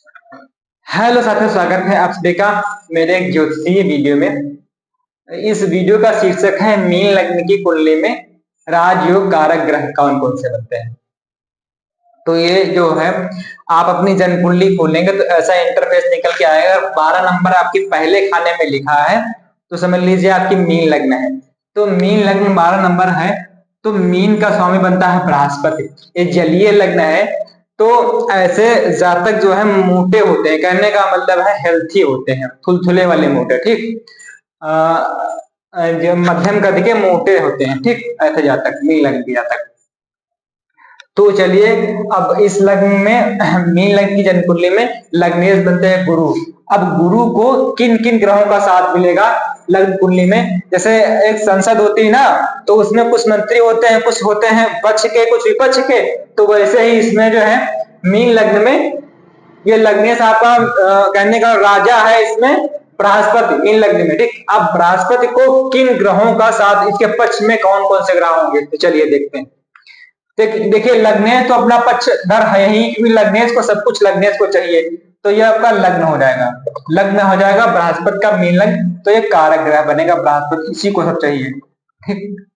Hello साथियों, स्वागत है आप सभी का मेरे एक ज्योतिषीय वीडियो में। इस वीडियो का शीर्षक है मीन लग्न की कुंडली में राजयोग कारक ग्रह कौन कौन से बनते हैं। तो ये जो है आप अपनी जन्म कुंडली खोलेंगे तो ऐसा इंटरफेस निकल के आएगा। 12 नंबर आपके पहले खाने में लिखा है तो समझ लीजिए आपकी मीन लग्न है। तो मीन लग्न 12 नंबर है तो मीन का स्वामी बनता है बृहस्पति। ये जलीय लग्न है तो ऐसे जातक जो है मोटे होते हैं, कहने का मतलब है हेल्थी होते हैं, थुलथुले वाले मोटे, ठीक। जो मध्यम कद के मोटे होते हैं, ठीक, ऐसे जातक मीन लग्न के जातक। तो चलिए अब इस लग्न में मीन लग्न की जन्म कुंडली में लग्नेश बनते हैं गुरु। अब गुरु को किन किन ग्रहों का साथ मिलेगा लग्न कुंडली में? जैसे एक संसद होती है ना, तो उसमें कुछ मंत्री होते हैं, कुछ होते हैं पक्ष के, कुछ विपक्ष के। तो वैसे ही इसमें जो है मीन लग्न में ये लग्नेश आपका कहने का राजा है इसमें बृहस्पति मीन लग्न में, ठीक। अब बृहस्पति को किन ग्रहों का साथ, इसके पक्ष में कौन कौन से ग्रह होंगे, तो चलिए देखते हैं। देखिए लग्नेश तो अपना पक्षधर है ही, क्योंकि लग्नेश को सब कुछ लग्नेश को चाहिए। तो ये आपका लग्न हो जाएगा, लग्न हो जाएगा बृहस्पति का मीन लग्न। तो ये कारक ग्रह बनेगा बृहस्पति, इसी को सब चाहिए, ठीक।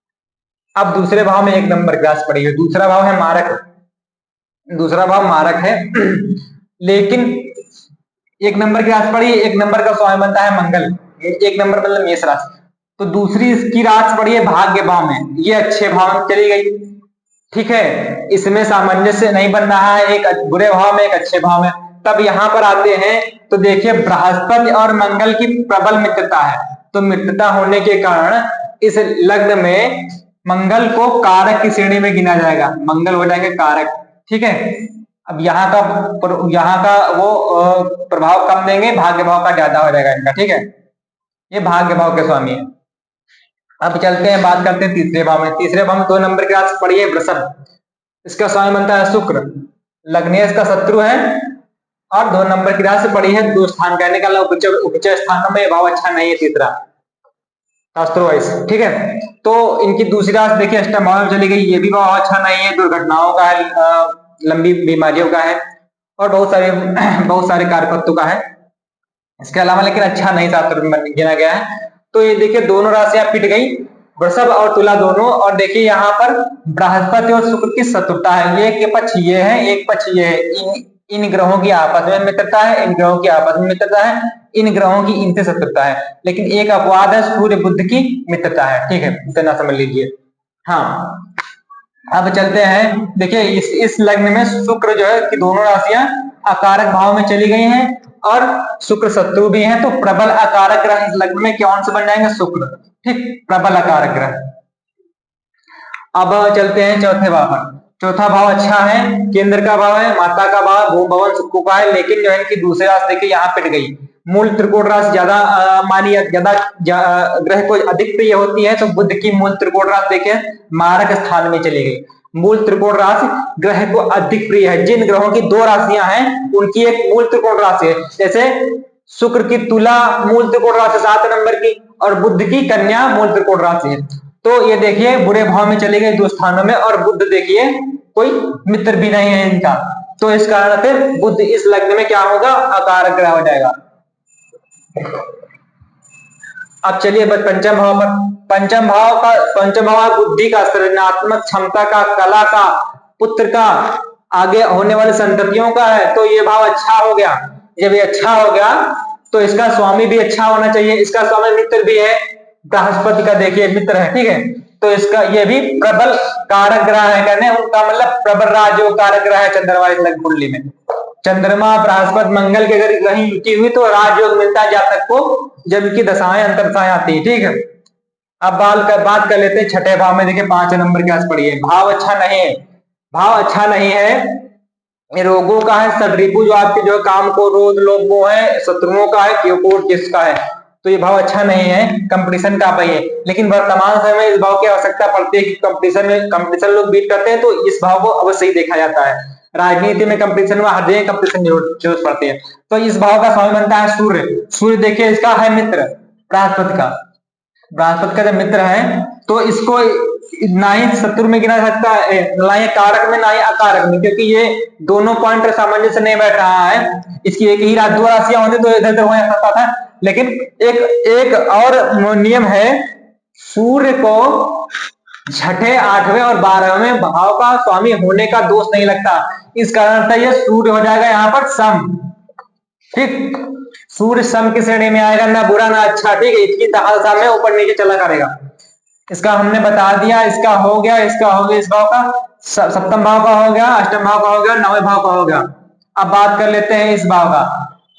अब दूसरे भाव में एक नंबर ग्रास पड़ी है, दूसरा भाव है मारक, दूसरा भाव मारक है लेकिन एक नंबर की राशि पड़ी है, एक नंबर का स्वामी बनता है मंगल। एक नंबर मतलब मेष राशि। तो दूसरी इसकी राशि पड़ी है भाग्य भाव में, ये अच्छे भाव में चली गई, ठीक है। इसमें सामंजस्य नहीं बन रहा है, एक बुरे भाव में एक अच्छे भाव में। तब यहां पर आते हैं तो देखिए बृहस्पति और मंगल की प्रबल मित्रता है। तो मित्रता होने के कारण इस लग्न में मंगल को कारक की श्रेणी में गिना जाएगा, मंगल हो जाएगा कारक, ठीक है। अब यहाँ का वो प्रभाव कम देंगे, भाग्य भाव का ज्यादा हो जाएगा इनका, ठीक है। ये भाग्य भाव के स्वामी है। अब चलते हैं, बात करते हैं तीसरे भाव में। तीसरे भाव में 2 नंबर की राशि पड़ी है वृषभ, इसका स्वामी बनता है शुक्र, लग्नेश का शत्रु है। और 2 नंबर की राशि पड़ी है दो स्थान, कहने का उच्च स्थानों में भाव अच्छा नहीं है तीसरा शास्त्रों वाइज, ठीक है। तो इनकी दूसरी राशि देखिए अष्टम भाव में चली गई, ये भी भाव अच्छा नहीं है, दुर्घटनाओं का है, लंबी बीमारियों का है और बहुत सारे कार्यपत्तों का है। इसके अलावा लेकिन अच्छा नहीं शास्त्र में गिना गया है। तो ये देखिए दोनों राशियां पिट गई, वृषभ और तुला दोनों। और देखिए यहाँ पर बृहस्पति और शुक्र की शत्रुता है, ये एक पक्ष ये है, एक पक्ष ये है। इन ग्रहों की आपस में मित्रता है, इन ग्रहों की आपस में मित्रता है, इन ग्रहों की इनसे शत्रुता है। लेकिन एक अपवाद है, सूर्य बुध की मित्रता है, ठीक है, इतना समझ लीजिए। हाँ, अब चलते हैं, देखिए इस लग्न में शुक्र जो है कि दोनों राशियां अकारक भाव में चली गई हैं और शुक्र शत्रु भी है। तो प्रबल अकारक ग्रह इस लग्न में कौन से बन जाएंगे? शुक्र, ठीक, प्रबल अकारक ग्रह। अब चलते हैं चौथे भाव पर। चौथा भाव अच्छा है, केंद्र का भाव है, माता का भाव, भूम भवन सुख का है। लेकिन जो है इनकी दूसरी राशि देखिए यहाँ पिट गई, मूल त्रिकोण राशि ज्यादा मानी, ज्यादा ग्रह को अधिक प्रिय होती है। तो बुध की मूल त्रिकोण राशि देखिए मारक स्थान में चली गई। मूल त्रिकोण राशि ग्रह को अधिक प्रिय है। जिन ग्रहों की 2 राशियां हैं उनकी एक मूल त्रिकोण राशि है, जैसे शुक्र की तुला मूल त्रिकोण राशि 7 नंबर की और बुध की कन्या मूल त्रिकोण राशि है। तो ये देखिए बुरे भाव में चले गए 2 स्थानों में, और बुध देखिए कोई मित्र भी नहीं है इनका। तो इस कारण से बुध इस लग्न में क्या होगा? अकारक ग्रह हो जाएगा। अब चलिए पंचम भाव पर। पंचम भाव बुद्धि का, सृजनात्मक क्षमता का, कला का, पुत्र का, आगे होने वाले संततियों का है। तो ये भाव अच्छा हो गया। जब ये अच्छा हो गया तो इसका स्वामी भी अच्छा होना चाहिए। इसका स्वामी मित्र भी है, बृहस्पति का देखिए मित्र है, ठीक है। तो इसका ये भी प्रबल कारक ग्रह है, कहने उनका मतलब प्रबल राजयोग कारक ग्रह है चंद्रमा इस लग्न कुंडली में। चंद्रमा बृहस्पति मंगल के अगर कहीं युति हुई तो राजयोग मिलता है जातक को, जब इनकी दशाएं अंतरदशाएं आती है, ठीक है। अब बात कर लेते हैं छठे भाव में। देखिए 5 नंबर की राशि पड़ी है, भाव अच्छा नहीं है, भाव अच्छा नहीं है। ये रोगों का है, सदरिपु जो आपके जो काम को रोग लोग वो है, शत्रुओं का है, क्यों किसका है। तो ये भाव अच्छा नहीं है, कंपटीशन का भाई है। लेकिन वर्तमान समय में इस भाव की आवश्यकता पड़ती है कि कंपटीशन लोग बीट करते हैं, तो इस भाव को अवश्य ही देखा जाता है। राजनीति में कंपटीशन में हर जगह कंपटीशन जरूरत पड़ती है। तो इस भाव का स्वामी बनता है सूर्य। सूर्य देखिए इसका है मित्र बृहस्पति का, बृहस्पति का जब मित्र है तो इसको ना ही शत्रु में गिना सकता है, ना ही कारक में, ना ही अकारक में, क्योंकि ये दोनों पॉइंट सामंजस्य नहीं बैठ रहा है। इसकी एक ही दो राशियां होती तो इधर उधर हो सकता था। लेकिन एक एक और नियम है, सूर्य को छठे, आठवें और 12वें भाव का स्वामी होने का दोष नहीं लगता। इस कारण से ये सूर्य हो जाएगा यहाँ पर सम। ठीक, सूर्य सम की श्रेणी में आएगा, ना बुरा ना अच्छा। ठीक है, इसकी दशा में ऊपर नीचे चला करेगा। इसका हमने बता दिया, इसका हो गया, इसका हो गया, इस भाव का, सप्तम भाव का हो गया, अष्टम भाव का हो गया, नौवें भाव का हो गया। अब बात कर लेते हैं इस भाव का,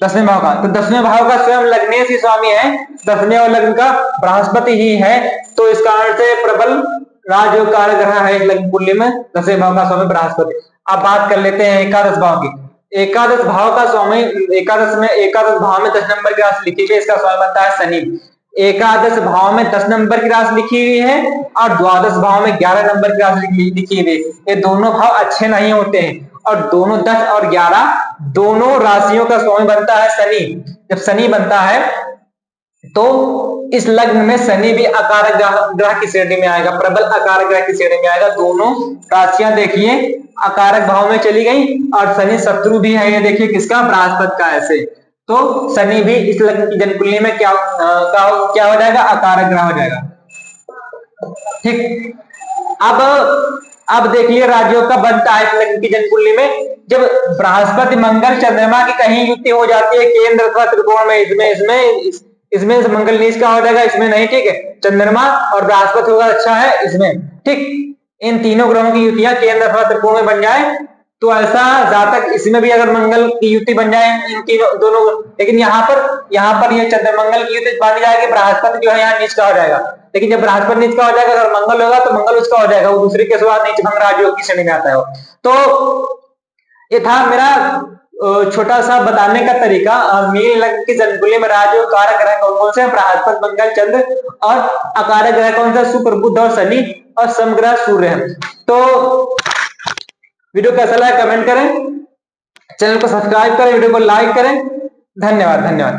10वें भाव का। तो 10वें भाव का स्वयं लग्नेश ही स्वामी है, 10वें और लग्न का बृहस्पति ही है। तो इस कारण से प्रबल राजयोग कारक ग्रह है लग्न कुंडली में, 10वें भाव का स्वामी बृहस्पति। अब बात कर लेते हैं एकादश भाव की। एकादश भाव का स्वामी, एकादश भाव में 10 नंबर की राशि लिखी गई, इसका स्वामी बनता है शनि। एकादश भाव में 10 नंबर की राशि लिखी हुई है और द्वादश भाव में 11 नंबर की राशि लिखी हुई है। ये दोनों भाव अच्छे नहीं होते हैं, और दोनों 10 और 11 दोनों राशियों का स्वामी बनता है शनि। जब शनि बनता है तो इस लग्न में शनि भी अकारक ग्रह की श्रेणी में आएगा, प्रबल अकारक ग्रह की श्रेणी में आएगा। दोनों राशियां देखिए अकारक भाव में चली गई, और शनि शत्रु भी है, ये देखिए किसका, बृहस्पति का। ऐसे तो शनि भी इस लग्न की जनकुंडली में क्या हो जाएगा, अकारक ग्रह हो जाएगा। ठीक, अब देखिए राजयोग का बनता है इस लग्न की जनकुंडली में, जब बृहस्पति मंगल चंद्रमा की कहीं युति हो जाती है केंद्र अथवा त्रिकोण में, इसमें मंगल नीच का हो जाएगा, इसमें नहीं। ठीक है, चंद्रमा और बृहस्पति होगा अच्छा है इसमें। ठीक, इन तीनों ग्रहों की युतियां केंद्र अथवा त्रिकोण में बन जाए तो ऐसा जातक, इसमें भी अगर मंगल की युति बन जाए इन तीनों दोनों, लेकिन यहाँ पर ये चंद्र मंगल की युति बन जाएगी, बृहस्पति जो है यहाँ नीच का हो जाएगा। लेकिन जब बृहस्पति नीच का हो जाएगा, अगर मंगल होगा तो मंगल उसका हो जाएगा, वो दूसरे के साथ नीच भंग राजयोग की श्रेणी में आता है। तो ये था मेरा छोटा सा बताने का तरीका। मीन लग्न की जनकुंडली में राजयोग कारक ग्रह कौन कौन से, बृहस्पति, मंगल, चंद्र, और अकारक ग्रह कौन सा, शुक्र, बुध और शनि, और समग्रह सूर्य है। तो वीडियो कैसा लगा कमेंट करें, चैनल को सब्सक्राइब करें, वीडियो को लाइक करें। धन्यवाद।